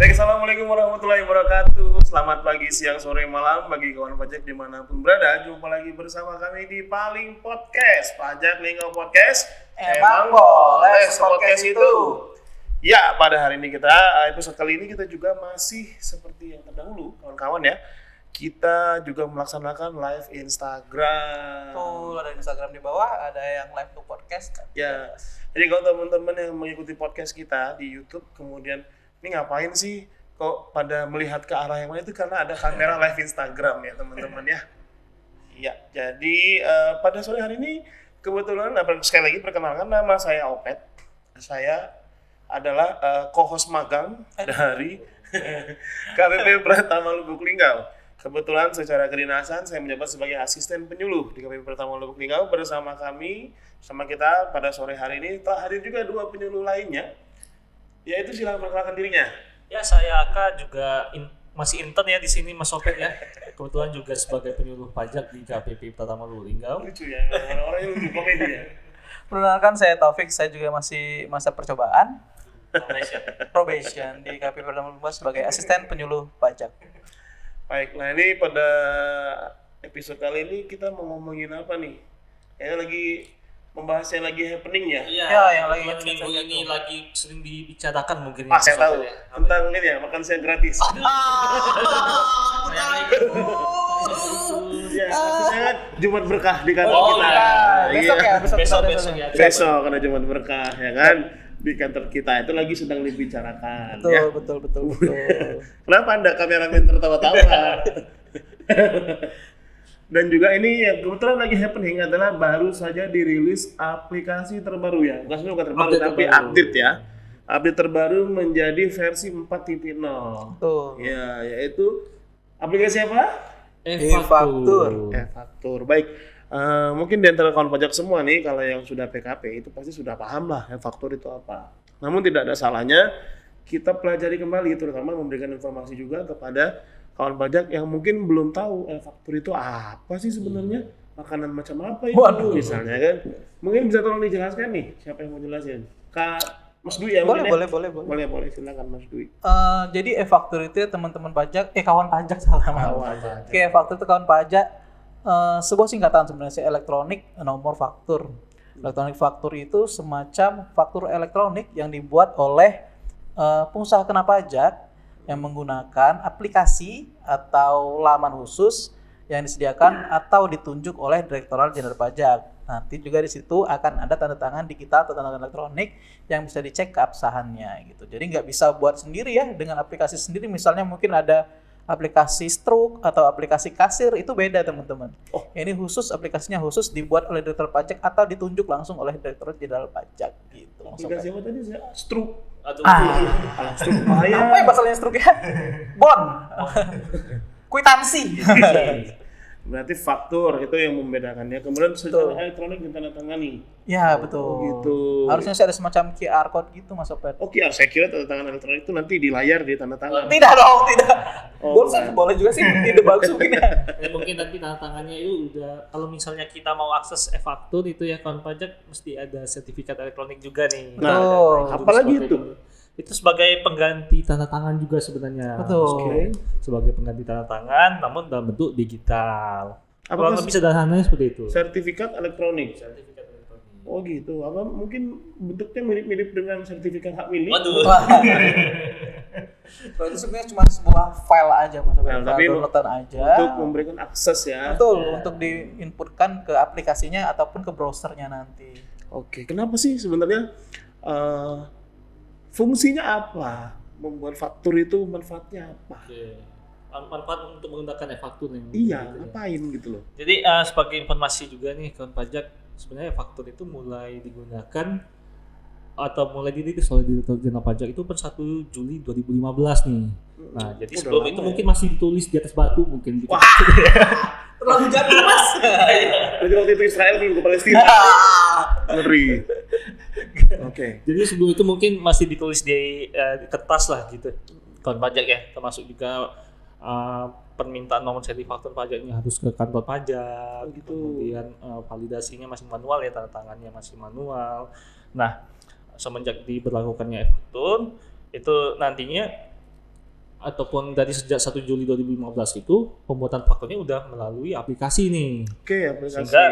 Baik, assalamualaikum warahmatullahi wabarakatuh. Selamat pagi, siang, sore, malam bagi kawan pajak dimanapun berada. Jumpa lagi bersama kami di Paling Podcast, Pajak Lingo Podcast. Emang boleh podcast itu. Ya, pada hari ini episode kali ini kita juga masih seperti yang terdahulu, kawan-kawan ya. Kita juga melaksanakan live Instagram. Tuh, ada Instagram di bawah, ada yang live ke podcast. Ya, jadi kalau teman-teman yang mengikuti podcast kita di YouTube, kemudian ini ngapain sih kok pada melihat ke arah yang mana, itu karena ada kamera live Instagram ya teman-teman ya. Iya, jadi pada sore hari ini kebetulan sekali lagi perkenalkan, nama saya Opet. Saya adalah co-host magang dari KPP Pratama Lubuk Linggau. Kebetulan secara kedinasan saya menjabat sebagai asisten penyuluh di KPP Pratama Lubuk Linggau. Bersama kita pada sore hari ini telah hadir juga dua penyuluh lainnya. Yaitu silakan perkenalkan dirinya. Ya, saya Aka juga masih intern ya di sini Mas Opet ya. Kebetulan juga sebagai penyuluh pajak di KPP Pratama Lubuk Linggau. Lucu ya, orang-orang yang lucu komedi ya. Perkenalkan, saya Taufik, saya juga masih masa percobaan probation di KPP Pratama Lubuk sebagai asisten penyuluh pajak. Baik, nah ini pada episode kali ini kita mau ngomongin apa nih? Kayaknya lagi membahas yang lagi happening ya? Iya, yang lagi minggu ini lagi sering dibicarakan mungkin. Saya tahu ya. Tentang ini ya, makan siang gratis. Ya, maksudnya Jumat berkah di kantor kita. Besok ya, Besok ya. Besok ada Jumat berkah ya kan? Di kantor kita itu lagi sedang dibicarakan. Betul, ya. betul. Kenapa Anda kameramen tertawa-tawa? Dan juga ini yang kebetulan lagi happening adalah baru saja dirilis aplikasi terbaru ya. Bukan terbaru tapi update ya. Update terbaru menjadi versi 4.0. Tuh. Ya, yaitu aplikasi apa? E-Faktur. E-Faktur. Baik. Mungkin di antara kawan pajak semua nih, kalau yang sudah PKP itu pasti sudah paham lah E-Faktur itu apa. Namun tidak ada salahnya kita pelajari kembali, terutama memberikan informasi juga kepada kawan pajak yang mungkin belum tahu E-Faktur itu apa sih sebenarnya, makanan macam apa itu. Waduh. Misalnya kan. Mungkin bisa tolong dijelaskan nih, siapa yang mau jelasin? Mas Dwi ya? Boleh. Boleh, silakan Mas Dwi. Jadi E-Faktur itu ya, teman-teman pajak, kawan pajak salah. E-Faktur itu kawan pajak, sebuah singkatan sebenarnya, elektronik nomor faktur. Elektronik faktur itu semacam faktur elektronik yang dibuat oleh pengusaha kena pajak yang menggunakan aplikasi atau laman khusus yang disediakan atau ditunjuk oleh Direktorat Jenderal Pajak. Nanti juga di situ akan ada tanda tangan digital atau tanda tangan elektronik yang bisa dicek keabsahannya gitu. Jadi nggak bisa buat sendiri ya dengan aplikasi sendiri. Misalnya mungkin ada aplikasi struk atau aplikasi kasir, itu beda teman-teman. Ini aplikasinya khusus dibuat oleh Direktorat Pajak atau ditunjuk langsung oleh Direktorat Jenderal Pajak gitu. Aplikasi apa tadi? Struk. Struk bahaya. Apa ya masalahnya struk ya? Bon. Kwitansi. Berarti faktur itu yang membedakannya. Kemudian secara elektronik ditandatangani. Ya, betul. Gitu. Harusnya sih ada semacam QR code gitu Mas Opet. QR, saya kira tanda tangan elektronik itu nanti di layar ditandatangan. Tidak dong, tidak. Boleh juga sih, tidak bagus mungkin ya. Mungkin nanti tanda tangannya itu udah, kalau misalnya kita mau akses E-Faktur itu ya kawan pajak mesti ada sertifikat elektronik juga nih. Nah, apalagi itu? Itu sebagai pengganti tanda tangan juga sebenarnya. Betul. Sebagai pengganti tanda tangan namun dalam bentuk digital. Apakah Kalau bisa sederhananya seperti itu. Sertifikat elektronik. Oh gitu. Apa mungkin bentuknya mirip-mirip dengan sertifikat hak milik? Waduh. Kalau itu sebenarnya cuma sebuah file aja Mas Opet. Tapi downloadan aja. untuk memberikan akses ya. Betul, untuk diinputkan ke aplikasinya ataupun ke browsernya nanti. Oke, kenapa sih sebenarnya fungsinya apa? Membuat faktur itu manfaatnya apa? Manfaat untuk menggunakan E-Faktur nih. Iya, ngapain gitu loh. Jadi sebagai informasi juga nih kawan pajak, sebenarnya E-Faktur itu mulai digunakan atau mulai dirilis oleh Direktorat Jenderal Pajak itu per 1 Juli 2015 nih. Nah, jadi sebelum itu mungkin masih ditulis di atas batu mungkin gitu. Wah. Terlalu jadul Mas. Jadi waktu itu Israel belum ke Palestina. Ngeri. Oke. Jadi sebelum itu mungkin masih ditulis di kertas lah gitu. Kawan pajak ya, termasuk juga permintaan nomor sertifikator pajaknya harus ke kantor pajak, gitu. Kemudian validasinya masih manual ya, tanda tangannya masih manual. Nah, semenjak diberlakukannya E-Faktur itu nantinya ataupun dari sejak 1 Juli 2015 itu pembuatan fakturnya udah melalui aplikasi nih. Oke, aplikasi. Sehingga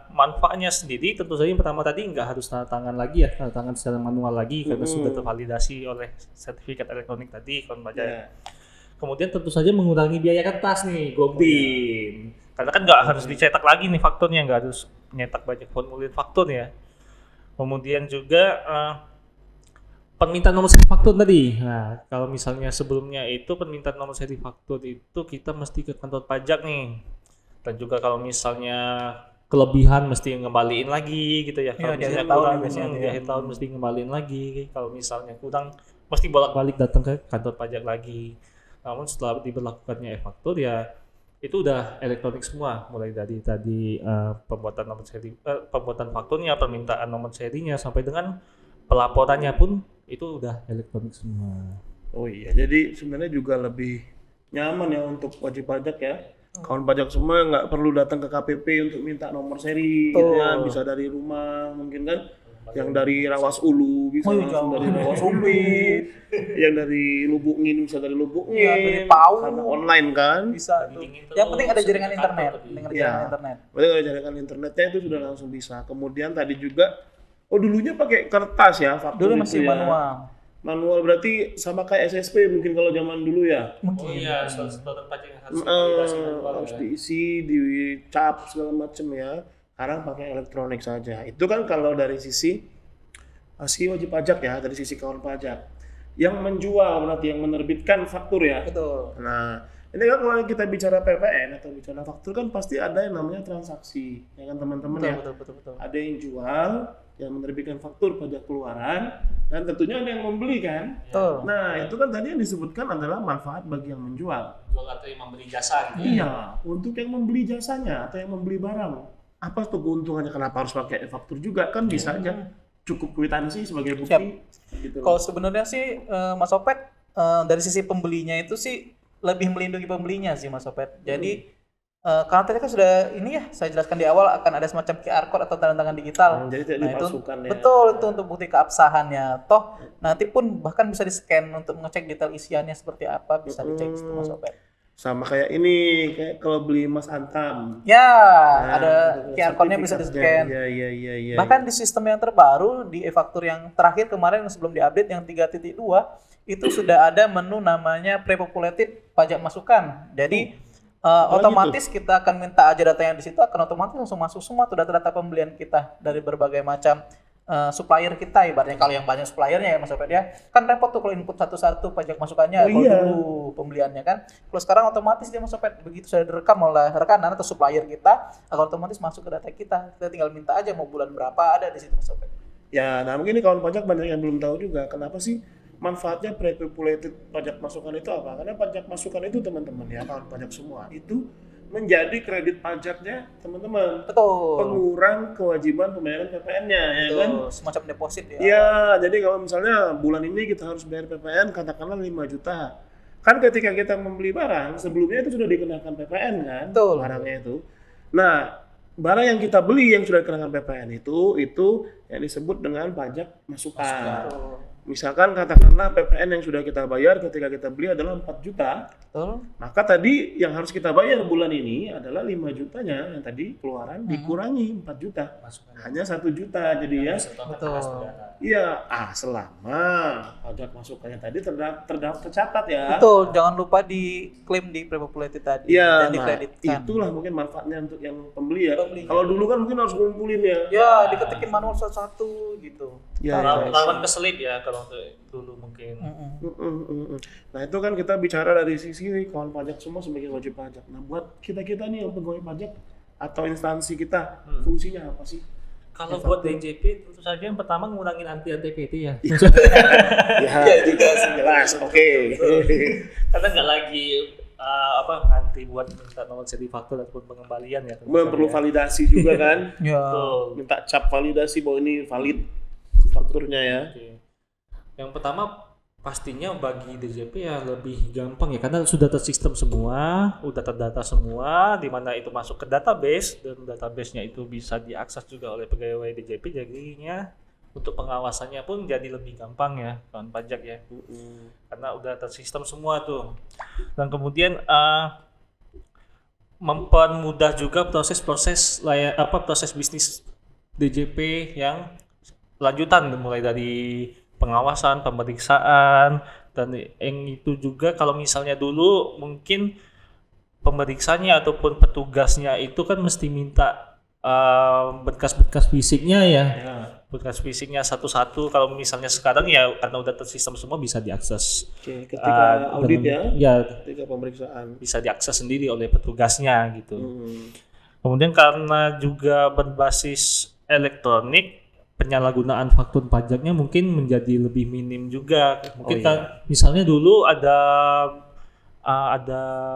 manfaatnya sendiri tentu saja yang pertama tadi nggak harus tanda tangan lagi ya, tanda tangan secara manual lagi karena sudah tervalidasi oleh sertifikat elektronik tadi kawan pajak. Ya. Kemudian tentu saja mengurangi biaya kertas nih, Gobdin. Karena kan nggak harus dicetak lagi nih fakturnya, nggak harus nyetak banyak formulir faktur ya. Kemudian juga permintaan nomor seri faktur tadi. Nah, kalau misalnya sebelumnya itu permintaan nomor seri faktur itu kita mesti ke kantor pajak nih. Dan juga kalau misalnya kelebihan mesti ngembaliin lagi gitu ya. Kalau Iya, di misalnya akhir tahun kurang, biasanya di akhir tahun mesti ngembaliin lagi. Kalau misalnya kurang mesti bolak-balik datang ke kantor pajak lagi. Namun setelah diberlakukannya e-faktur ya itu udah elektronik semua, mulai dari tadi pembuatan nomor seri, pembuatan fakturnya, permintaan nomor serinya sampai dengan pelaporannya pun itu udah elektronik semua. Oh iya, jadi sebenarnya juga lebih nyaman ya untuk wajib pajak ya. Kawan pajak semua nggak perlu datang ke KPP untuk minta nomor seri, gitu ya. Bisa dari rumah mungkin kan. Yang dari Rawas Ulu bisa langsung dari Rawas Umpit, yang dari Lubuk Ngin bisa dari Lubuk Ngin, dari Pau. karena online kan. Bisa tuh. Yang penting ada jaringan internet. Dengan jaringan internet. Berarti kalau jaringan internetnya itu sudah langsung bisa. Kemudian tadi juga, dulunya pakai kertas ya faktur Dulu itu masih ya. manual. Manual berarti sama kayak SSP mungkin kalau zaman dulu ya. Oh iya, setoran pajak yang harus validasi manual Harus ya. diisi, dicap segala macam ya. Sekarang pakai elektronik saja. Itu kan kalau dari sisi wajib pajak ya, dari sisi kawan pajak. Yang menjual berarti yang menerbitkan faktur ya. Betul. Nah, ini kan kalau kita bicara PPN atau bicara faktur kan pasti ada yang namanya transaksi, ya kan teman-teman ya. Betul. Ada yang jual, yang menerbitkan faktur pajak keluaran, dan tentunya ada yang membeli kan. Betul. Nah, itu kan tadi yang disebutkan adalah manfaat bagi yang menjual. Jual atau yang memberi jasa gitu. Iya, untuk yang membeli jasanya atau yang membeli barang. Apa tuh keuntungannya? Kenapa harus pakai faktur juga? Kan bisa aja cukup kwitansi sebagai bukti. Gitu loh. Kalau sebenarnya sih Mas Opet dari sisi pembelinya itu sih lebih melindungi pembelinya sih Mas Opet. Jadi karena tadi kan sudah ini ya saya jelaskan di awal akan ada semacam QR code atau tanda tangan digital. Jadi tidak dipalsukan ya. Betul, itu untuk bukti keabsahannya. Toh nanti pun bahkan bisa di-scan untuk ngecek detail isiannya seperti apa, bisa dicek di situ Mas Opet. Sama kayak ini, kayak kalau beli Mas Antam. Ya, Nah, ada QR code-nya bisa di-scan. Iya. Bahkan di sistem yang terbaru di e-faktur yang terakhir kemarin sebelum diupdate yang 3.2 itu sudah ada menu namanya pre-populated pajak masukan. Jadi otomatis kita akan minta aja datanya di situ, akan otomatis langsung masuk semua tuh data-data pembelian kita dari berbagai macam supplier kita. Ibaratnya kalau yang banyak suppliernya ya Mas Opet ya, kan repot tuh kalau input satu-satu pajak masukannya kalau dulu pembeliannya kan. Kalau sekarang otomatis dia Mas Opet begitu sudah direkam oleh rekanan atau supplier kita, akan otomatis masuk ke data kita. Kita tinggal minta aja mau bulan berapa ada di situ Mas Opet. Ya, nah mungkin ini kawan pajak banyak yang belum tahu juga kenapa sih manfaatnya pre-populated pajak masukan itu apa? Karena pajak masukan itu teman-teman ya, kawan pajak semua itu menjadi kredit pajaknya teman-teman. Betul. Pengurang kewajiban pembayaran PPN-nya ya kan? Semacam deposit ya. Iya, jadi kalau misalnya bulan ini kita harus bayar PPN katakanlah 5 juta. Kan ketika kita membeli barang, sebelumnya itu sudah dikenakan PPN kan? Betul. Barangnya itu. Nah, barang yang kita beli yang sudah dikenakan PPN itu yang disebut dengan pajak masukan. Misalkan katakanlah PPN yang sudah kita bayar ketika kita beli adalah 4 juta. Betul. Maka tadi yang harus kita bayar bulan ini adalah 5 jutanya yang tadi keluaran dikurangi 4 juta. Hanya 1 juta jadi ya. Betul. Iya, selama pajak masukannya tadi tercatat ya. Betul, jangan lupa diklaim di pre-populated tadi Iya, dan dikreditkan. itulah mungkin manfaatnya untuk yang pembeli ya. Kalau dulu kan mungkin harus ngumpulin ya. Ya, diketikin manual satu-satu gitu. Ya, Lawan keselip ya kalau dulu mungkin. Nah itu kan kita bicara dari sisi kawan pajak semua sebagai wajib pajak. Nah buat kita nih yang pegawai pajak atau instansi kita, fungsinya apa sih? Kalau buat DJP tentu saja yang pertama ngurangin anti-PT ya. Ya juga jelas. Oke. Karena nggak lagi nanti buat minta nomor seri faktur ataupun pengembalian ya. Kemudian perlu validasi juga kan? Ya. Minta cap validasi bahwa ini valid fakturnya ya. Oke. Yang pertama pastinya bagi DJP ya lebih gampang ya karena sudah tersistem semua, udah terdata semua di mana itu masuk ke database dan database-nya itu bisa diakses juga oleh pegawai DJP jadinya untuk pengawasannya pun jadi lebih gampang ya kawan pajak ya, karena udah tersistem semua tuh. Dan kemudian mempermudah juga proses bisnis DJP yang lanjutan, mulai dari pengawasan, pemeriksaan, dan yang itu juga kalau misalnya dulu mungkin pemeriksanya ataupun petugasnya itu kan mesti minta berkas-berkas fisiknya ya. Berkas fisiknya satu-satu. Kalau misalnya sekarang ya karena udah tersistem semua bisa diakses. Oke, ketika audit ya, ketika pemeriksaan bisa diakses sendiri oleh petugasnya gitu. Kemudian karena juga berbasis elektronik, penyalahgunaan faktur pajaknya mungkin menjadi lebih minim juga. Mungkin kan misalnya dulu ada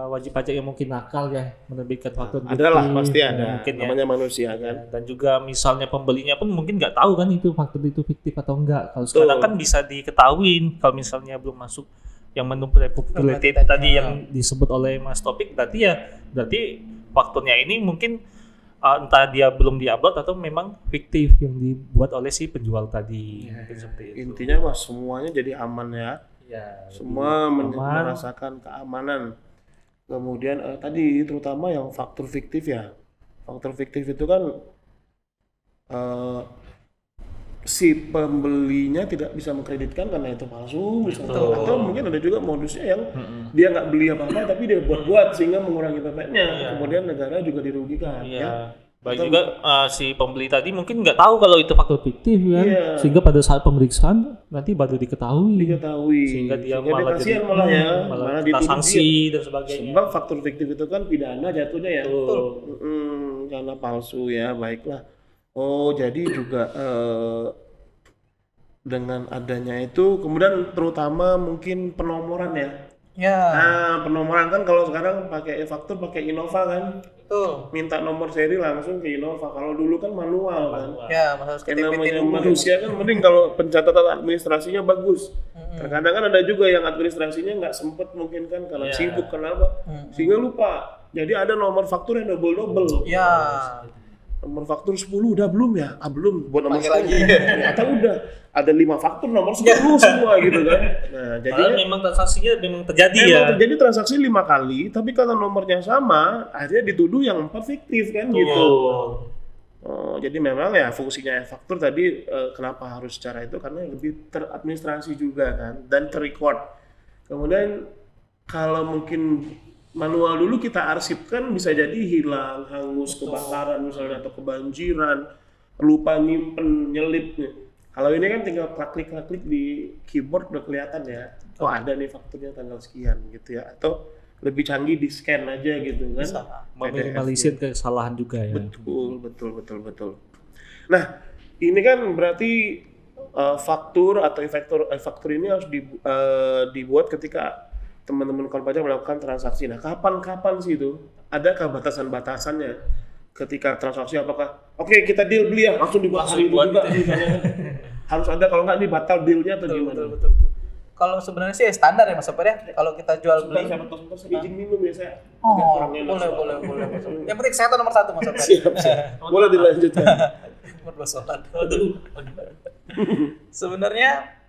wajib pajak yang mungkin nakal ya menerbitkan faktur bukti. Ada lah, pasti ada. Mungkin namanya manusia kan. Ya, dan juga misalnya pembelinya pun mungkin nggak tahu kan itu faktur itu fiktif atau enggak. Kalau sekarang kan bisa diketahui kalau misalnya belum masuk yang menu pre-populated tadi yang disebut oleh Mas Topik, berarti fakturnya ini mungkin entah dia belum diupload atau memang fiktif yang dibuat oleh si penjual tadi. Mungkin seperti itu. Intinya mas semuanya jadi aman ya. Semua merasakan keamanan. Kemudian tadi terutama yang faktur fiktif ya. Faktur fiktif itu kan si pembelinya tidak bisa mengkreditkan karena itu palsu misalnya. Atau mungkin ada juga modusnya yang dia nggak beli apa-apa tapi dia buat-buat sehingga mengurangi PPN-nya. Kemudian negara juga dirugikan. Ya. Baik juga si pembeli tadi mungkin nggak tahu kalau itu faktur fiktif kan, sehingga pada saat pemeriksaan nanti baru diketahui sehingga dia malah jadi malah sanksi dan sebagainya. Sebab faktur fiktif itu kan pidana jatuhnya ya. Karena palsu ya, baiklah. Oh jadi juga dengan adanya itu kemudian terutama mungkin penomoran ya. Nah penomoran kan kalau sekarang pakai faktur pakai Innova kan. Minta nomor seri langsung ke Innova. Kalau dulu kan manual kan. Ya, harus ke TPT dulu. Manusia kan mending kalau pencatatan administrasinya bagus. Terkadang kan ada juga yang administrasinya nggak sempet mungkin kan karena sibuk kenapa, sehingga lupa. Jadi ada nomor faktur yang double. Nomor faktur 10 udah belum ya? Belum, buat nomor lagi. Atau udah ada 5 faktur nomor 10 semua gitu kan. Nah, jadi memang transaksinya memang terjadi terjadi transaksi 5 kali, tapi kalau nomornya sama, akhirnya dituduh yang 4 fiktif kan gitu. Jadi memang ya fungsinya faktur tadi kenapa harus secara itu karena lebih teradministrasi juga kan dan terrecord. Kemudian kalau mungkin manual dulu kita arsipkan bisa jadi hilang, hangus, kebakaran misalnya atau kebanjiran, lupa nyimpen, nyelip. Kalau ini kan tinggal klik di keyboard udah kelihatan ya. Oh ada nih fakturnya tanggal sekian gitu ya. Atau lebih canggih di scan aja gitu kan. Bisa meminimalisir kesalahan juga ya. Betul. Nah ini kan berarti faktur atau faktur ini harus dibuat ketika teman-teman kawan pajak melakukan transaksi. Nah, kapan sih itu? Adakah batasan-batasannya ketika transaksi? Apakah kita deal beli ya langsung dibuat hari itu juga? Harus ada, kalau nggak ini batal dealnya atau gimana? Betul. Kalau sebenarnya sih standar ya Mas Sopir ya. Kalau kita jual beli. Izin minum ya saya. Boleh. Yang penting kesehatan nomor 1 Mas Sopir. Siap. Boleh dilanjutkan. Sebenarnya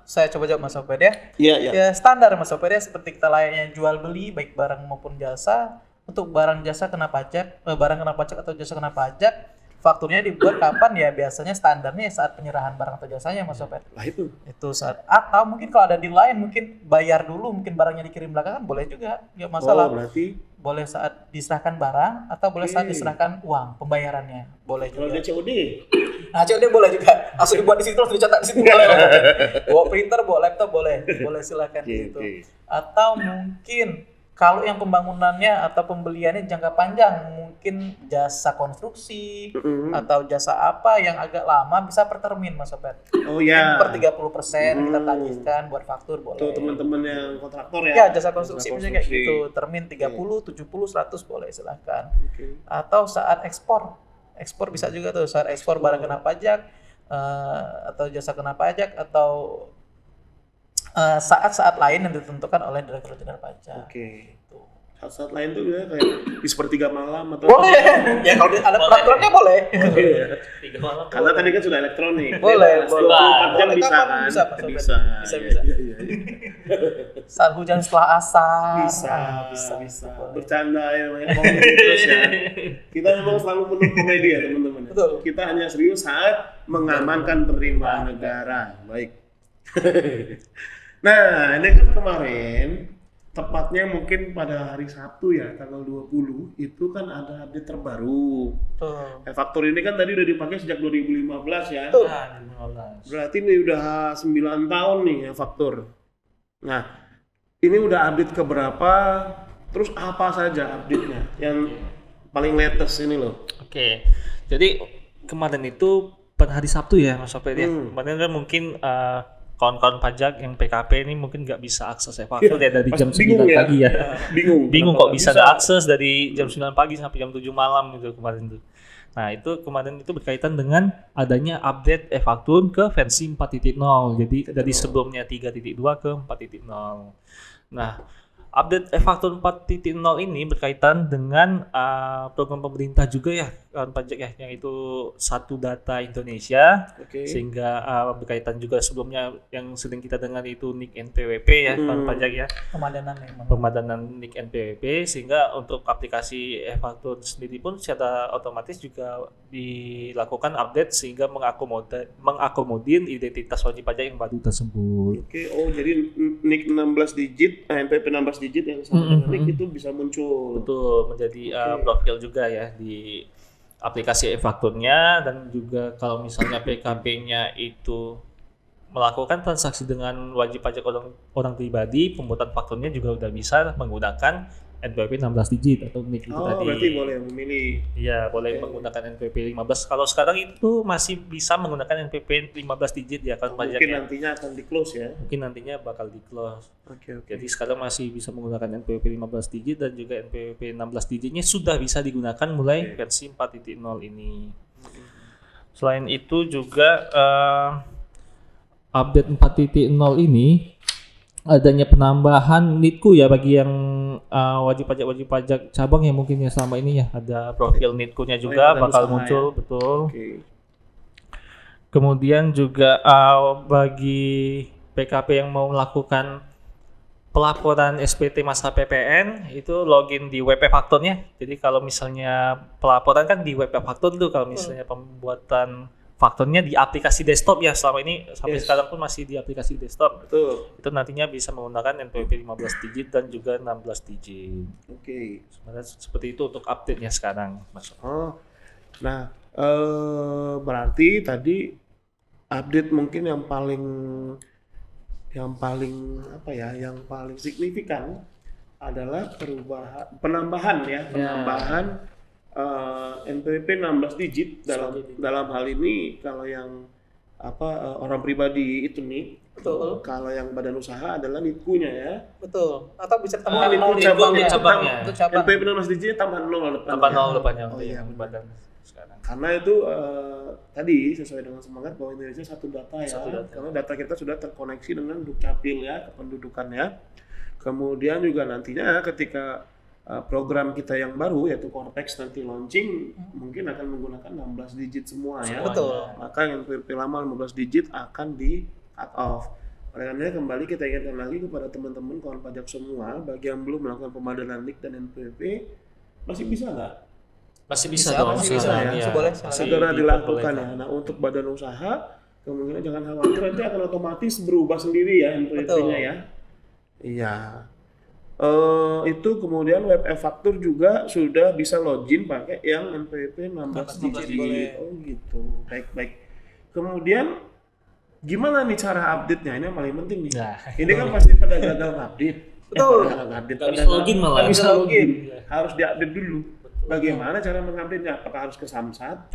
saya coba jawab Mas Sopir ya. Iya. Ya standar Mas Sopir ya, seperti kita layaknya jual beli baik barang maupun jasa. Untuk barang jasa kena pajak, barang kena pajak atau jasa kena pajak, fakturnya dibuat kapan ya? Biasanya standarnya saat penyerahan barang atau jasanya Mas Sopir. Lah itu saat, atau mungkin kalau ada di lain mungkin bayar dulu, mungkin barangnya dikirim belakangan boleh juga, nggak masalah. Berarti boleh saat diserahkan barang atau boleh saat diserahkan uang pembayarannya, boleh juga. Kalau ada COD? Nah, COD boleh juga. Langsung dibuat di situ, langsung dicatat di situ boleh. Bawa printer, bawa laptop boleh silakan gitu. Atau mungkin kalau yang pembangunannya atau pembeliannya jangka panjang, mungkin jasa konstruksi atau jasa apa yang agak lama bisa per termin Mas Sopir. Oh ya. Per 30% kita tagihkan buat faktur boleh. Tuh teman-teman yang kontraktor ya. Ya, jasa konstruksi misalnya kayak gitu, termin 30, 70, 100 boleh silakan. Atau saat ekspor bisa juga tuh, saat ekspor barang kena pajak atau jasa kena pajak atau saat-saat lain yang ditentukan oleh Direktur Jenderal Pajak. Gitu. Saat-saat lain tuh ya kayak di sepertiga malam atau Boleh. Ya kalau ada peraturannya boleh. Iya. 3 malam. Karena tadi kan sudah elektronik. Boleh, Bebas, boleh. 24 jam Boleh, bisa kapan kan? bisa, Pak Sobat? Bisa. Bisa. Iya. Saat hujan setelah asar. Bisa. Bercanda ya, komedi terus ya. Kita memang selalu penuh komedi ya teman-teman. Betul. Kita hanya serius saat mengamankan penerimaan negara. Baik. Nah, ini kan kemarin tepatnya mungkin pada hari Sabtu ya, tanggal 20 itu kan ada update terbaru. Factor ini kan tadi udah dipakai sejak 2015 ya. Betul. Nah, 2015. Berarti ini udah 9 tahun nih ya Factor. Nah, ini udah update ke berapa? Terus apa saja update-nya? Yang paling latest ini loh. Oke. Jadi kemarin itu pada hari Sabtu ya Mas Sopet ya. Kemarin kan mungkin kawan-kawan pajak yang PKP ini mungkin nggak bisa akses e-faktur ya dari jam 9 pagi ya. Bingung kok bisa akses dari jam 9 pagi sampai jam 7 malam gitu kemarin tuh. Nah, itu kemarin itu berkaitan dengan adanya update e-faktur ke versi 4.0. Jadi dari sebelumnya 3.2 ke 4.0. Nah, update e-faktur 4.0 ini berkaitan dengan program pemerintah juga ya kawan pajak ya, yang itu Satu Data Indonesia. Sehingga berkaitan juga sebelumnya yang sering kita dengar itu NIK NPWP ya kawan pajak ya, pemadanan NIK NPWP, sehingga untuk aplikasi e-faktur sendiri pun secara otomatis juga dilakukan update sehingga mengakomodir identitas wajib pajak yang baru tersebut. Jadi NIK 16 digit, NPWP 16 digit yang sama dengan NIK itu bisa muncul. Betul, menjadi profil juga ya di aplikasi e-fakturnya. Dan juga kalau misalnya PKP-nya itu melakukan transaksi dengan wajib pajak orang pribadi, pembuatan fakturnya juga udah bisa menggunakan NPWP 16 digit atau NIK itu tadi. Berarti boleh memilih. Iya, boleh menggunakan NPWP 15. Kalau sekarang itu masih bisa menggunakan NPWP 15 digit ya kan pajaknya. Mungkin nantinya akan di-close ya. Mungkin nantinya bakal di-close. Oke. Jadi sekarang masih bisa menggunakan NPWP 15 digit dan juga NPWP 16 digitnya sudah bisa digunakan mulai versi 4.0 ini. Selain itu juga update 4.0 ini adanya penambahan NITKU ya bagi yang wajib pajak cabang yang mungkin ya selama ini ya ada profil NITKU-nya juga bakal muncul ya. Betul. Kemudian juga bagi PKP yang mau melakukan pelaporan SPT masa PPN itu login di web e-fakturnya. Jadi kalau misalnya pelaporan kan di web e-faktur tuh, kalau misalnya pembuatan fakturnya di aplikasi desktop ya, selama ini sampai sekarang pun masih di aplikasi desktop. Betul. Itu nantinya bisa menggunakan NPWP 15 digit dan juga 16 digit. Sebenarnya seperti itu untuk update-nya sekarang, Mas. Nah, berarti tadi update mungkin yang paling signifikan adalah penambahan NPWP 16 digit dalam hal ini kalau yang orang pribadi itu nih. Betul. Kalau yang badan usaha adalah NITKU-nya ya. Betul. Atau bisa tambah NITKU cabangnya. Itu cabang. NPWP 16 digit tambah 0 depannya. Tambah 0 depannya. Iya, badan sekarang. Karena itu tadi sesuai dengan semangat bahwa Indonesia satu data ya. Karena data kita sudah terkoneksi dengan Dukcapil ya, kependudukannya. Kemudian juga nantinya ketika program kita yang baru yaitu Cortex nanti launching mungkin akan menggunakan 16 digit semua ya. Betul. Maka yang NPWP lama 15 digit akan di cut off. Oleh karena kembali kita ingatkan lagi kepada teman-teman kawan pajak semua, bagi yang belum melakukan pemadanan NIK dan NPWP masih bisa nggak? Masih bisa dong. Masih bisa ya. Boleh segera dilakukan ya. Nah, untuk badan usaha kemungkinan jangan khawatir, nanti akan otomatis berubah sendiri ya NPWP-nya ya. Iya. Itu kemudian web e-faktur juga sudah bisa login pakai yang NPWP 16 digit. Oh gitu. Baik. Kemudian gimana nih cara update-nya? Ini yang paling penting nih. Nah, ini kan pasti pada gagal update. Betul. Nggak bisa login malah. Nggak bisa login. Harus diupdate dulu. Bagaimana cara mengupdate-nya? Apakah harus ke Samsat?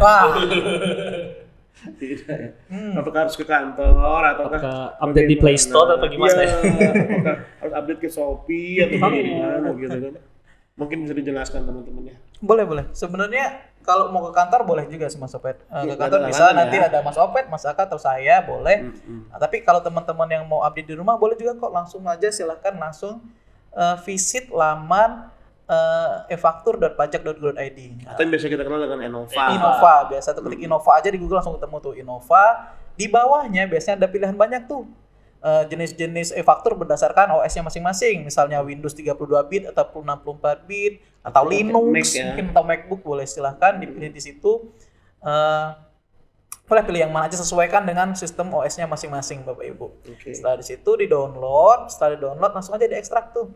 Tidak ya. Apakah harus ke kantor atau update di Play Store atau gimana? Apakah harus update ke Shopee atau gimana gitu kan? Mungkin bisa dijelaskan teman-teman ya. Boleh. Sebenarnya kalau mau ke kantor boleh juga sih Mas Opet. Ke kantor bisa nanti ada Mas Opet, Mas Aka atau saya boleh. Nah, tapi kalau teman-teman yang mau update di rumah boleh juga kok, langsung aja silahkan langsung visit laman efaktur.pajak.go.id. Atau yang biasa kita kenal dengan Innova. Innova, biasa tuh klik Innova aja di Google langsung ketemu tuh Innova. Di bawahnya biasanya ada pilihan banyak tuh. Jenis-jenis e-faktur berdasarkan OS-nya masing-masing. Misalnya Windows 32 bit atau 64 bit atau Linux, Mac ya. mungkin atau MacBook, boleh silahkan dipilih di situ. Boleh pilih yang mana aja, sesuaikan dengan sistem OS-nya masing-masing Bapak Ibu. Oke. Setelah di situ di-download, setelah di-download langsung aja diekstrak tuh.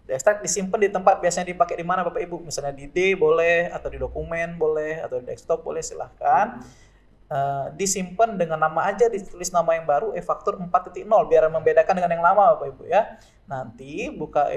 Diekstrak, disimpan di tempat biasanya dipakai di mana Bapak Ibu. Misalnya di D boleh, atau di dokumen boleh, atau di desktop boleh, silahkan. Disimpan dengan nama aja, ditulis nama yang baru e-faktur 4.0 biar membedakan dengan yang lama Bapak Ibu ya. Nanti buka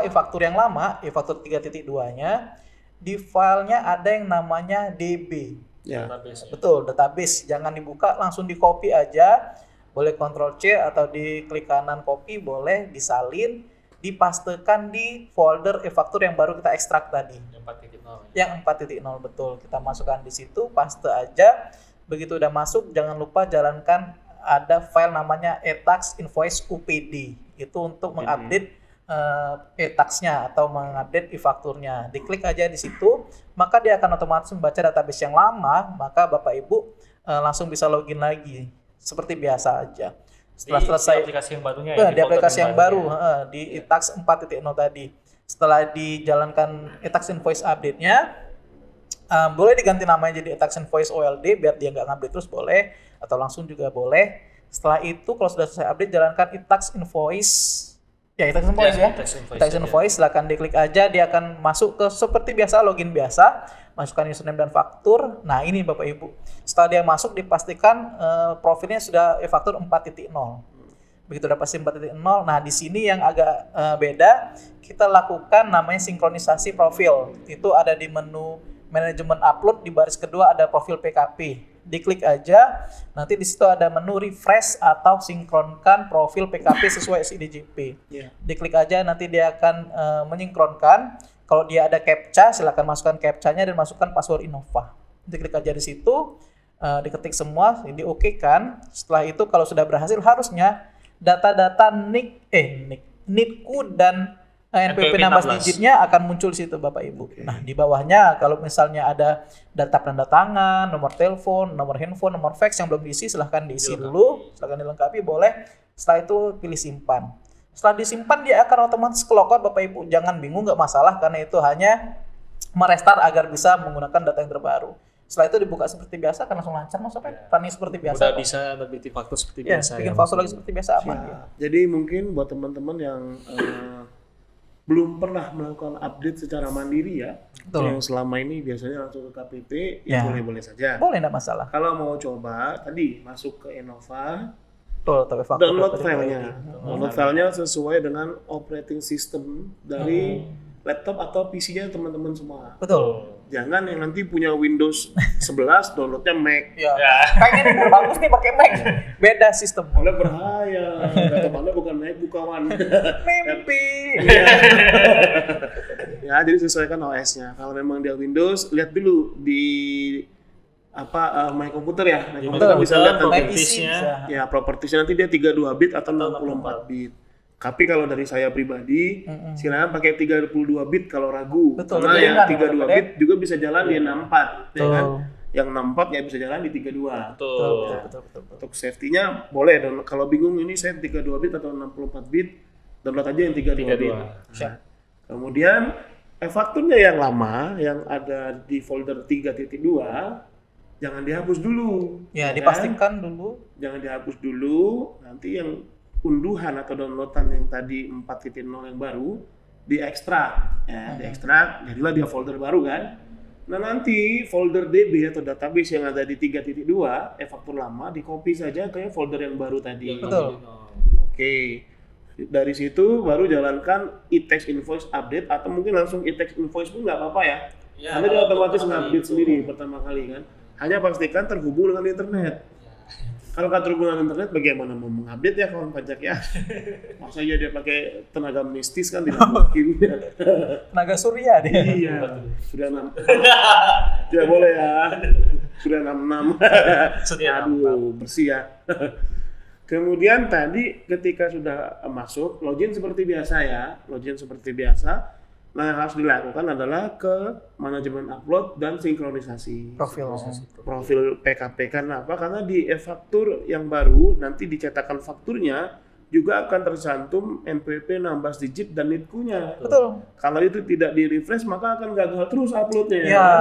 e-faktur yang lama, e-faktur 3.2-nya, di filenya ada yang namanya DB. Ya. Betul, database. Jangan dibuka, langsung di copy aja. Boleh Ctrl C atau di klik kanan copy, boleh disalin, dipastekan di folder e-faktur yang baru kita ekstrak tadi. Yang 4.0 betul. Kita masukkan di situ, paste aja. Begitu udah masuk, jangan lupa jalankan ada file namanya e-tax invoice UPD. Itu untuk mengupdate e-tax-nya atau mengupdate e-fakturnya. Diklik aja di situ, maka dia akan otomatis membaca database yang lama, maka Bapak Ibu langsung bisa login lagi seperti biasa aja. Setelah selesai di aplikasi yang barunya di aplikasi yang baru di e-tax 4.0 tadi. Setelah dijalankan e-tax invoice update-nya, boleh diganti namanya jadi e-tax invoice OLD biar dia nggak ngupdate terus, boleh, atau langsung juga boleh. Setelah itu kalau sudah selesai update, jalankan e-tax invoice. Ya, e-tax invoice ya. E-tax invoice, silakan diklik aja, dia akan masuk ke seperti biasa, login biasa, masukkan username dan faktur. Nah, ini Bapak Ibu. Setelah dia masuk, dipastikan profilnya sudah e-faktur 4.0. Begitu udah pasti 4.0, nah di sini yang agak beda, kita lakukan namanya sinkronisasi profil. Itu ada di menu manajemen upload, di baris kedua ada profil PKP. Diklik aja, nanti di situ ada menu refresh atau sinkronkan profil PKP sesuai SIDJP. Yeah. Diklik aja, nanti dia akan menyinkronkan. Kalau dia ada CAPTCHA, silakan masukkan CAPTCHA-nya dan masukkan password Innova. Diklik aja di situ, diketik semua, di-oke-kan. Setelah itu kalau sudah berhasil, harusnya data-data NIK-ku dan NPWP 16 digitnya akan muncul di situ Bapak Ibu. Nah, di bawahnya kalau misalnya ada data penanda tangan, nomor telepon, nomor handphone, nomor fax yang belum diisi, silahkan diisi dulu, silahkan dilengkapi, boleh. Setelah itu pilih simpan. Setelah disimpan dia akan otomatis ke-lockout Bapak Ibu. Jangan bingung, nggak masalah karena itu hanya merestart agar bisa menggunakan data yang terbaru. Setelah itu dibuka seperti biasa, akan langsung lancar masuknya running seperti biasa. Udah bisa nerbitin faktur seperti biasa. Bikin faktur lagi seperti biasa, aman. Ya. Jadi mungkin buat teman-teman yang belum pernah melakukan update secara mandiri ya, Betul. yang selama ini biasanya langsung ke KPP, ya boleh-boleh saja. Boleh, enggak masalah. Kalau mau coba, tadi masuk ke Innova, Betul, download filenya. Download filenya sesuai dengan operating system dari laptop atau PC-nya teman-teman semua. Betul. Jangan yang nanti punya Windows 11 downloadnya Mac. Ya. Pengen biar bagus nih pakai Mac. Beda sistem. Anda berbahaya. Laptop Anda bukan MacBook kawan. Mimpi. Ya, jadi sesuaikan OS-nya. Kalau memang dia Windows, lihat dulu di My Computer ya. My Computer bisa lihat propertiesnya. Ya, propertiesnya nanti dia 32 bit atau 64 bit. Tapi kalau dari saya pribadi, silakan pakai 32 bit kalau ragu. Betul, karena yang 32 betul, bit juga bisa jalan di 64, ya kan? Betul. Yang 64 ya bisa jalan di 32. Betul. Untuk safety-nya boleh. Dan kalau bingung ini saya 32 bit atau 64 bit, download aja yang 32 bit. Nah, kemudian e-fakturnya yang lama yang ada di folder 3.2 jangan dihapus dulu. Ya, kan? dipastikan dulu. Jangan dihapus dulu, nanti yang unduhan atau downloadan yang tadi 4.0 yang baru diekstrak, ya, diekstrak, jadilah dia folder baru kan. Nah nanti folder DB atau database yang ada di 3.2 e-faktur lama di copy saja ke folder yang baru tadi. Betul. Oke, dari situ baru jalankan e-tax invoice update atau mungkin langsung e-tax invoice pun nggak apa-apa ya. Karena dia otomatis nge-update sendiri pertama kali kan. Hanya pastikan terhubung dengan internet. Kalau nggak terhubung dengan internet, bagaimana mau mengupdate ya kawan pajak ya? Masa iya dia pakai tenaga mistis kan tidak mungkin. Tenaga surya dia. Iya, sudah 6. Tidak boleh ya. Sudah 66. Aduh, bersih ya. Kemudian tadi ketika sudah masuk, login seperti biasa ya. Login seperti biasa. Nah, yang harus dilakukan adalah ke manajemen upload dan sinkronisasi profil PKP. Kenapa? Karena di e-faktur yang baru nanti dicetakan fakturnya juga akan tercantum NPWP 16 digit dan NITKU-nya. Betul. Kalau itu tidak di-refresh maka akan gagal terus uploadnya. Ya.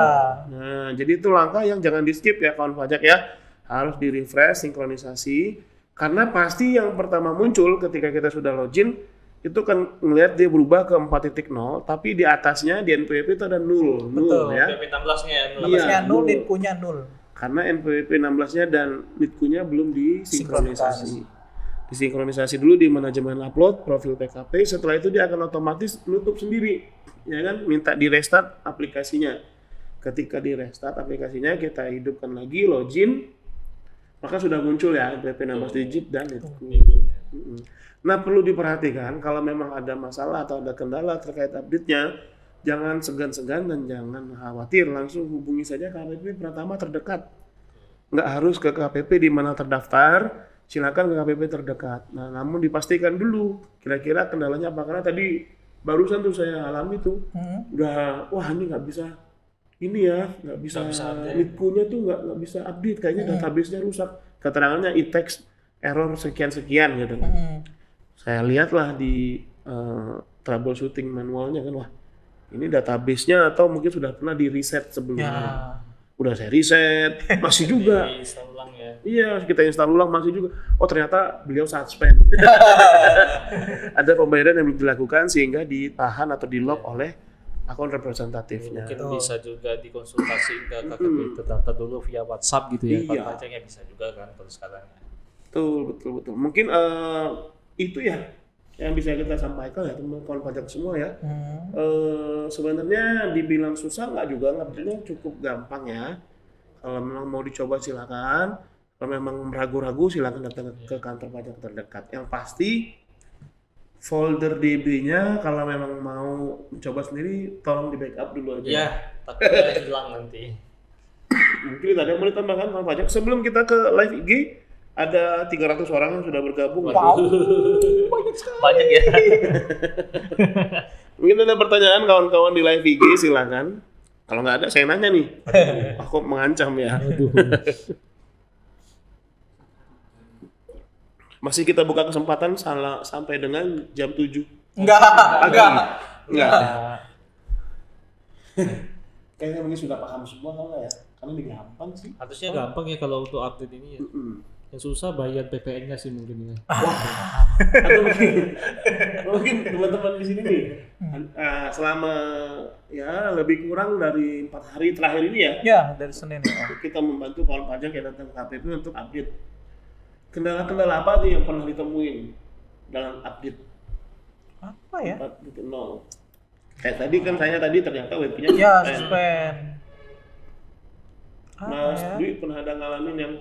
Nah, jadi itu langkah yang jangan di-skip ya kawan pajak ya. Harus di-refresh, sinkronisasi. Karena pasti yang pertama muncul ketika kita sudah login itu kan ngelihat dia berubah ke 4.0, tapi di atasnya di NPWP itu ada nul ya. NPWP 16-nya nul. Iya, nul, NITKU-nya nul. Karena NPWP 16-nya dan NITKU-nya belum disinkronisasi. Disinkronisasi dulu di manajemen upload profil PKP, setelah itu dia akan otomatis nutup sendiri. Ya kan, minta di restart aplikasinya. Ketika di restart aplikasinya kita hidupkan lagi login, maka sudah muncul ya NPWP 16 digit dan NITKU. Nah, perlu diperhatikan kalau memang ada masalah atau ada kendala terkait update-nya, jangan segan-segan dan jangan khawatir, langsung hubungi saja KPP Pratama terdekat. Nggak harus ke KPP di mana terdaftar, silakan ke KPP terdekat. Nah, namun dipastikan dulu kira-kira kendalanya apa, karena tadi barusan tuh saya alami tuh, udah wah ini nggak bisa ini ya, nggak bisa NITKU-nya tuh nggak bisa update, kayaknya database-nya rusak. Keterangannya e-text error sekian-sekian gitu. Saya lihatlah di troubleshooting manualnya kan, wah ini database-nya atau mungkin sudah pernah di reset sebelumnya. Ya. Udah saya reset, masih juga. Install ulang ya. Iya, kita install ulang masih juga. Oh ternyata beliau suspend. Ada pembayaran yang belum dilakukan sehingga ditahan atau di lock oleh akun representatifnya. Mungkin bisa juga dikonsultasi ke KPP terdaftar dulu via WhatsApp gitu ya. Iya. Pak pajaknya bisa juga kan kalau sekarang. Betul. Mungkin itu ya yang bisa kita sampaikan ya teman-teman pajak semua ya. Sebenarnya dibilang susah nggak juga, ngertinya cukup gampang ya. Kalau memang mau dicoba silakan. Kalau memang ragu-ragu silakan datang ke kantor pajak terdekat. Yang pasti folder DB-nya kalau memang mau coba sendiri tolong di backup dulu aja. Iya, takutnya hilang nanti. Mungkin ada yang mau ditambahkan Pak Pajak sebelum kita ke live IG. Ada 300 orang yang sudah bergabung. Wow, banyak sekali. Banyak ya. Mungkin ada pertanyaan kawan-kawan di live IG, silakan. Kalau nggak ada, saya nanya nih. Aku mengancam ya. Masih kita buka kesempatan sampai dengan jam 7. Enggak. Kayaknya mungkin sudah paham semua kalau ya. Karena ini gampang sih. Harusnya gampang ya kalau untuk update ini ya. Yang susah bayar PPN-nya sih mungkin ya. Atau mungkin teman-teman di sini nih selama ya lebih kurang dari 4 hari terakhir ini ya. Ya, dari Senin ya. Kita membantu kawan pajak yang datang ke KPP untuk update. Kendala-kendala apa sih yang pernah ditemuin dalam update? Apa ya? 4.0. Kayak tadi kan saya ternyata WP-nya Ya, suspend. Mas Dwi pernah ada ngalamin yang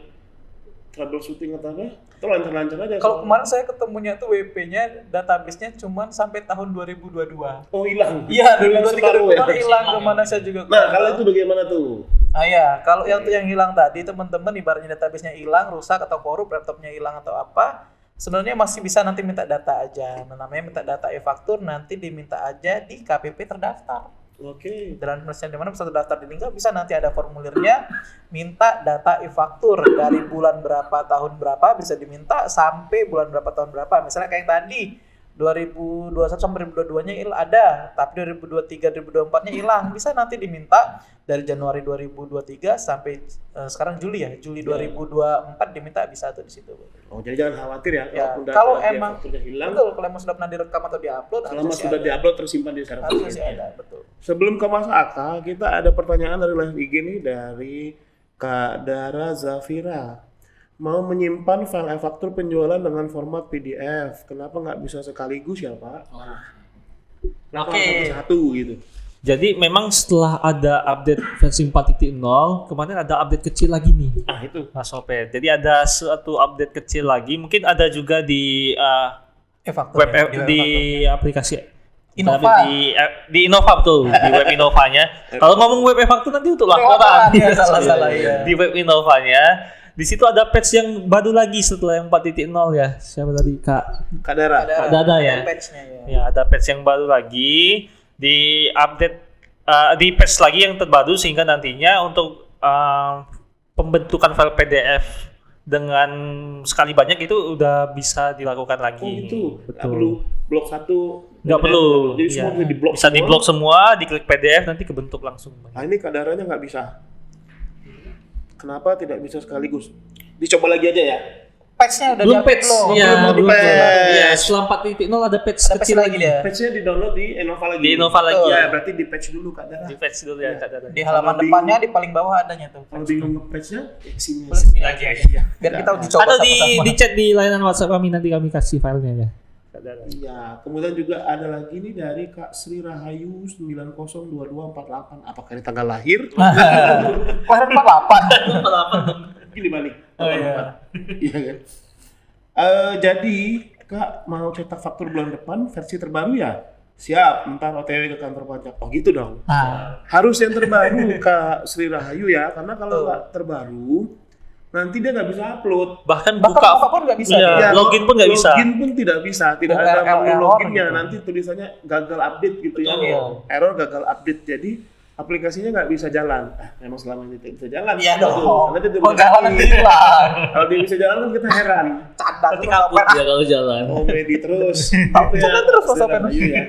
troubleshooting atau apa? Atau lancar-lancar aja? Kalau kemarin saya ketemunya tuh WP-nya, database-nya cuman sampai tahun 2022. Oh hilang? Iya, 2023 ya? hilang kemana saya juga. Nah kalau itu bagaimana tuh? Ya, kalau yang hilang tadi teman-teman ibaratnya database-nya hilang, rusak atau korup, laptopnya hilang atau apa, sebenarnya masih bisa nanti minta data aja. Namanya minta data e-faktur, nanti diminta aja di KPP terdaftar. Oke. Dan di mana bisa terdaftar di link bisa nanti ada formulirnya, minta data e-faktur dari bulan berapa tahun berapa bisa diminta sampai bulan berapa tahun berapa. Misalnya kayak tadi 2021 sampai 2022-nya ada, tapi 2023 2024-nya hilang. Bisa nanti diminta dari Januari 2023 sampai sekarang Juli 2024 diminta bisa tuh di situ. Oh, jadi jangan khawatir ya, kalau emang hilang. Betul, kalau emang sudah pernah direkam atau diupload, selama sudah diupload tersimpan di server. Harusnya sih ada, betul. Sebelum ke Mas Aka, kita ada pertanyaan dari live IG nih dari Kak Dara Zafira. Mau menyimpan file e-faktur penjualan dengan format PDF, kenapa nggak bisa sekaligus ya Pak? Kenapa satu-satu gitu? Jadi memang setelah ada update versi 4.0, kemarin ada update kecil lagi nih. Itu. Mas Sope. Jadi ada suatu update kecil lagi, mungkin ada juga di e-faktur, web di aplikasi Innova. Di Innova betul, di web Innovanya. Kalau ngomong web e-faktur nanti untuk laporan. Ya, salah ya. Di web Innovanya. Di situ ada patch yang baru lagi setelah yang 4.0 ya. Siapa tadi? Kak Dara ya. Patch-nya ya. Ya, ada patch yang baru lagi. di update di patch lagi yang terbaru sehingga nantinya untuk pembentukan file PDF dengan sekali banyak itu udah bisa dilakukan lagi. Oh gitu. Nggak Betul. perlu blok satu. Nggak perlu. Jadi Iya. semua bisa diblok. Bisa diblok semua, diklik PDF nanti kebentuk langsung. Nah ini kadarnya nggak bisa. Kenapa tidak bisa sekaligus? Dicoba lagi aja ya. Patch-nya udah Belum di-update patch. belum? Iya, belum belum patch. patch. Iya, setelah 4.0 ada patch Ada patch kecil lagi dia. Patch-nya di-download di Innova lagi. Di Innova lagi. Ya, berarti di patch dulu Kak Dara. Di patch dulu ya, Kak Dara. Di halaman Kalau depannya di paling bawah adanya tuh. Kalau bingung nge-patch-nya, sini lagi. Biar kita uji coba Atau di sama-sama. chat di layanan WhatsApp kami nanti kami kasih filenya ya. Kak Dara. Iya, kemudian juga ada lagi nih dari Kak Sri Rahayu 902248. Apakah ini tanggal lahir? Kemarin 48. Gini balik. Oh iya. Iya kan? Jadi Kak mau cetak faktur bulan depan versi terbaru ya? Siap, ntar OTW ke kantor pajak. Oh gitu dong. Nah, Harus yang terbaru Kak Sri Rahayu ya, karena Betul. kalau nggak terbaru nanti dia nggak bisa upload. Bahkan bahkan buka buka pun nggak bisa. Iya. dia. Login pun nggak bisa. Login pun tidak bisa, tidak Oh, ada error menu loginnya. gitu. Nanti tulisannya gagal update gitu ya. Iya. Error gagal update. Jadi aplikasinya nggak bisa jalan. Memang selama ini tidak bisa jalan. Iya Betul. dong. Karena dia tidak Oh, bisa jalan jalan. bilang. Kalau dia bisa jalan kan kita heran. Cadang nanti terus kabut sampai- ya kalau jalan. Komedi terus. Jalan terus Sri sampai- Rahayu ya.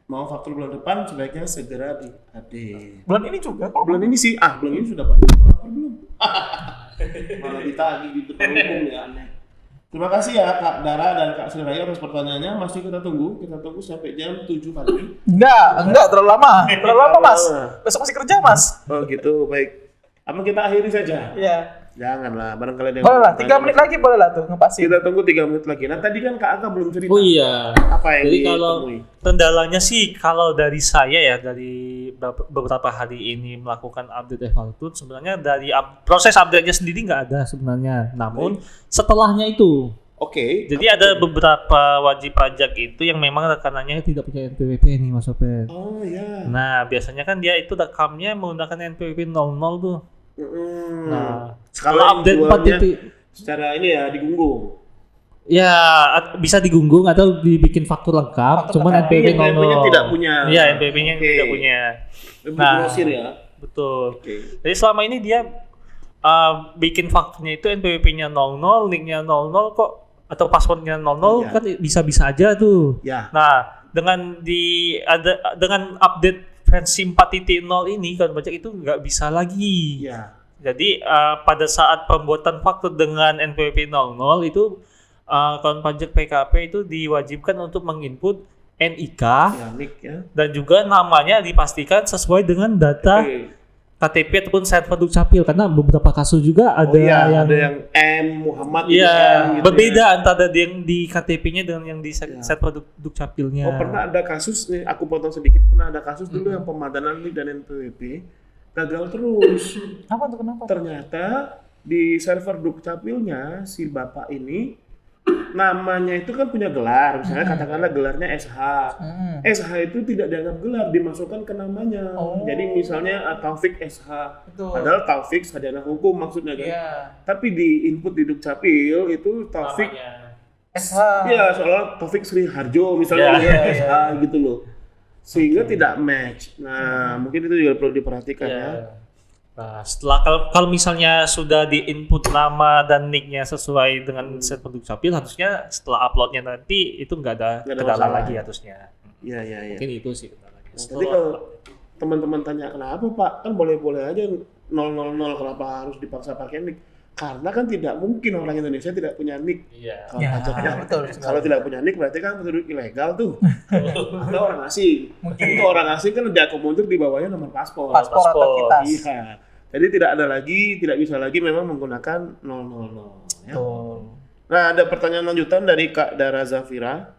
Mau faktur bulan depan sebaiknya segera di-update. Bulan ini juga kok. Bulan ini sih, bulan ini sudah banyak. Lapar belum? Malah ditagih di depan umum ya, aneh. Terima kasih ya Kak Dara dan Kak Sri Rahayu atas pertanyaannya. Masih kita tunggu sampai jam 7 pagi. Enggak, terlalu lama. Terlalu lama, Mas. Besok masih kerja, Mas. Oh gitu, baik. Apa kita akhiri saja? Iya. Janganlah, barangkali ada yang Boleh lah, mau 3 menit lagi boleh lah tuh ngepasin. Kita tunggu 3 menit lagi. Nah tadi kan Kak Aga belum cerita. Oh iya. Apa yang Jadi kalau ditemui? kendalanya sih kalau dari saya ya dari beberapa hari ini melakukan update Evaltune sebenarnya dari proses update-nya sendiri nggak ada sebenarnya. Namun setelahnya itu Oke. jadi ada beberapa wajib pajak itu yang memang rekanannya tidak punya NPWP nih Mas Sopet. Oh ya. Nah biasanya kan dia itu rekamnya menggunakan NPWP 00 tuh. Nah kalau Sekarang update 4 jualnya titik secara ini ya digunggung. ya bisa digunggung atau dibikin faktur lengkap, Faktur cuman lengkap. NPWP Iya, NPWP-nya 00 tidak punya. Iya NPWP-nya Oke. tidak punya. Lebih Nah. grosir ya. Betul. Oke. Jadi selama ini dia bikin fakturnya itu NPWP-nya 00, link-nya 00 kok atau password-nya 00 Iya. kan bisa-bisa aja tuh. Ya. Nah, dengan update versi 4.0 ini kan pajak itu nggak bisa lagi. Iya. Jadi pada saat pembuatan faktur dengan NPWP 00 itu kawan pajak PKP itu diwajibkan untuk menginput NIK Ya, Nick ya. dan juga namanya dipastikan sesuai dengan data Oke. KTP ataupun server Dukcapil karena beberapa kasus juga ada Oh iya, yang ada yang M Muhammad iya, M gitu berbeda ya. antara yang di KTP-nya dengan yang di Iya. server Dukcapilnya. Oh, pernah ada kasus nih, aku potong sedikit, pernah ada kasus dulu yang pemadanan NIK dan NPWP gagal terus. Apa tuh kenapa? Ternyata di server Dukcapilnya si bapak ini namanya itu kan punya gelar, misalnya katakanlah gelarnya SH. SH itu tidak dianggap gelar, dimasukkan ke namanya. Oh. Jadi misalnya Taufik SH, Betul. padahal Taufik sarjana hukum maksudnya kan. Iya. Tapi di input di Dukcapil itu Taufik, SH. ya soalnya Taufik Sri Harjo misalnya Ya, ya, iya, SH gitu loh. Sehingga tidak match. Nah, mungkin itu juga perlu diperhatikan ya. Ya. Nah, setelah kalau misalnya sudah di input nama dan nick-nya sesuai dengan server Dukcapil, harusnya setelah upload-nya nanti itu nggak ada Nggak ada kendala masalah. lagi harusnya. Iya, iya, iya. Mungkin itu sih kendalanya. Nah, tadi kalau teman-teman tanya kenapa Pak, kan boleh-boleh aja 000 kenapa harus dipaksa pakai nick? Karena kan tidak mungkin orang Indonesia tidak punya nick. Iya. Kalau Ya, pajaknya. betul. Kalau tidak punya nick berarti kan penduduk ilegal tuh. Atau orang asing. Mungkin. Itu orang asing kan diakomodir di bawahnya nomor paspor. Paspor atau Paspor. kitas. Iya. Jadi tidak bisa lagi memang menggunakan 000. Ya. Betul. Nah, ada pertanyaan lanjutan dari Kak Dara Zafira.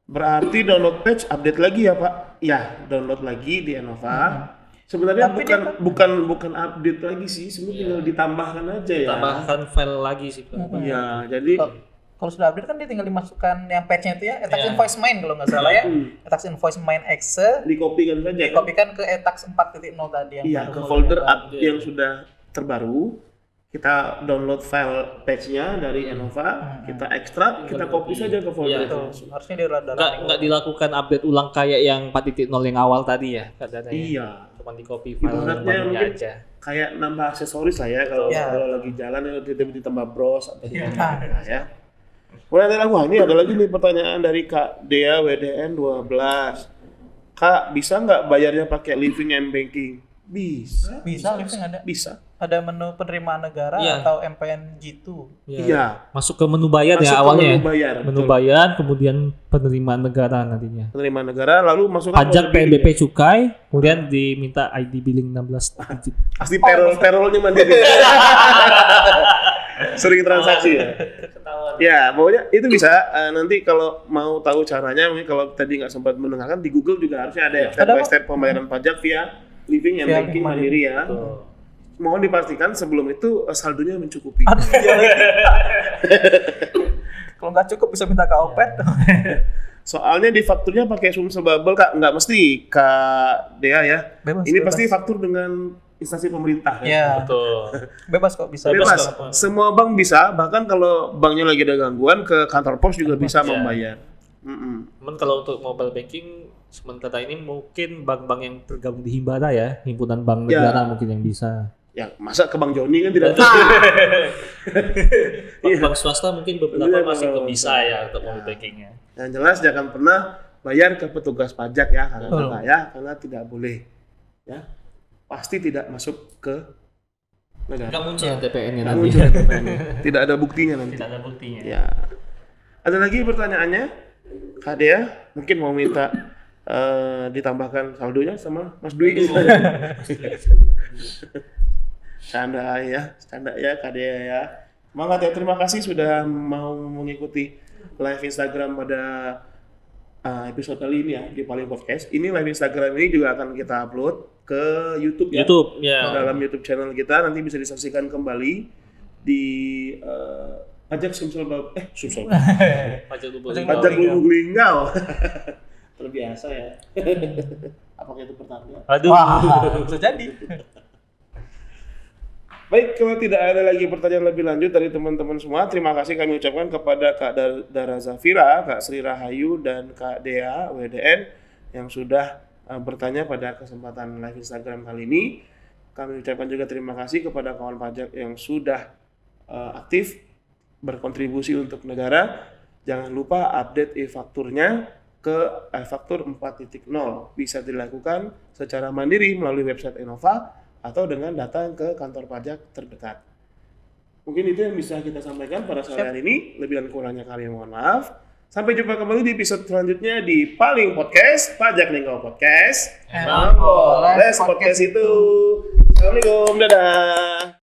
Berarti download patch update lagi ya Pak? Ya, download lagi di Innova. Sebenarnya Tapi bukan update lagi sih, sebenarnya tinggal ditambahkan aja ya. Tambahkan file lagi sih Pak. Iya, jadi Kalau sudah update kan dia tinggal dimasukkan yang patch-nya itu ya, etax Iya. invoice main kalau nggak salah ya. Etax invoice main exe dikopikan saja. dikopikan ke etax 4.0 tadi yang Iya, baru ke mulai folder dibuat. yang sudah terbaru. kita download file patch-nya dari Enova, kita ekstrak, kita copy saja ke folder Iya. itu. Harusnya di radar. Nggak dilakukan update ulang kayak yang 4.0 yang awal tadi ya katanya. Iya. Cuma di copy file Ibaratnya barunya mungkin aja. kayak nambah aksesoris lah ya kalau Iya. kalau lagi jalan tiba-tiba ditambah bros atau Iya. gimana ya. Kemudian ini ada lagi nih pertanyaan dari Kak Dea WDN 12. Kak, bisa nggak bayarnya pakai living and banking? Bisa. Bisa living ada. Bisa. Ada menu penerimaan negara Iya. atau MPN G2. Iya. Masuk ke menu bayar Masuk ya ke awalnya. menu ya? bayar, Menu betul. bayar, kemudian penerimaan negara nantinya. Penerimaan negara lalu masuk Pajak PNBP cukai, kemudian diminta ID billing 16 digit. pasti payrollnya mandiri. Sering transaksi ya. Ya, pokoknya itu bisa. Nanti kalau mau tahu caranya, mungkin kalau tadi nggak sempat mendengarkan di Google juga harusnya ada ya step by step pembayaran pajak via living and Via banking Mandiri. mandiri ya. Mohon dipastikan sebelum itu saldonya mencukupi. Aduh, iya lagi. Kalau nggak cukup bisa minta ke Opet. Soalnya di fakturnya pakai Sumsel Bubble Kak, nggak mesti Kak Dea ya. Bebas, Ini bebas. pasti faktur dengan instansi pemerintah. Iya. Betul. Bebas kok bisa. Bebas. kok. Semua bank bisa, bahkan kalau banknya lagi ada gangguan ke kantor pos juga bisa membayar. Cuman kalau untuk mobile banking sementara ini mungkin bank-bank yang tergabung di Himbara ya, himpunan bank Ya. negara mungkin yang bisa. Ya, masa ke Bang Joni kan tidak Bank swasta mungkin beberapa Iya, masih kalau- bisa ya untuk mobile bankingnya. Yang jelas jangan pernah bayar ke petugas pajak ya, kakak-kakak ya, karena tidak boleh. Ya, pasti tidak masuk ke negara. Nggak muncul TPN-nya Nggak nanti. muncul TPN-nya. Tidak ada buktinya nanti. Tidak ada buktinya. Ya. Ada lagi pertanyaannya, Kak Dea mungkin mau minta ditambahkan saldonya sama Mas Dwi. Canda ya Kak Dea ya. Semangat ya, terima kasih sudah mau mengikuti live Instagram pada episode kali ini ya di Paling Podcast. Ini live Instagram ini juga akan kita upload ke YouTube ya. YouTube ya. Dalam YouTube channel kita nanti bisa disaksikan kembali di Pajak Sumsel Sumsel. Pajak Pajak Lubuk Linggau. Terbiasa ya. Apakah itu pertanda? Aduh. Wah, bisa jadi. Baik, kalau tidak ada lagi pertanyaan lebih lanjut dari teman-teman semua, terima kasih kami ucapkan kepada Kak Dara Zafira, Kak Sri Rahayu, dan Kak Dea WDN yang sudah bertanya pada kesempatan live Instagram kali ini. Kami ucapkan juga terima kasih kepada kawan pajak yang sudah aktif berkontribusi untuk negara. Jangan lupa update e-fakturnya ke e-faktur 4.0. Bisa dilakukan secara mandiri melalui website Enova atau dengan datang ke kantor pajak terdekat. Mungkin itu yang bisa kita sampaikan pada sore hari ini. Lebih dan kurangnya kami mohon maaf. Sampai jumpa kembali di episode selanjutnya di Paling Podcast, Pajak Linggau Podcast. Emang Les Podcast itu. Assalamualaikum, dadah.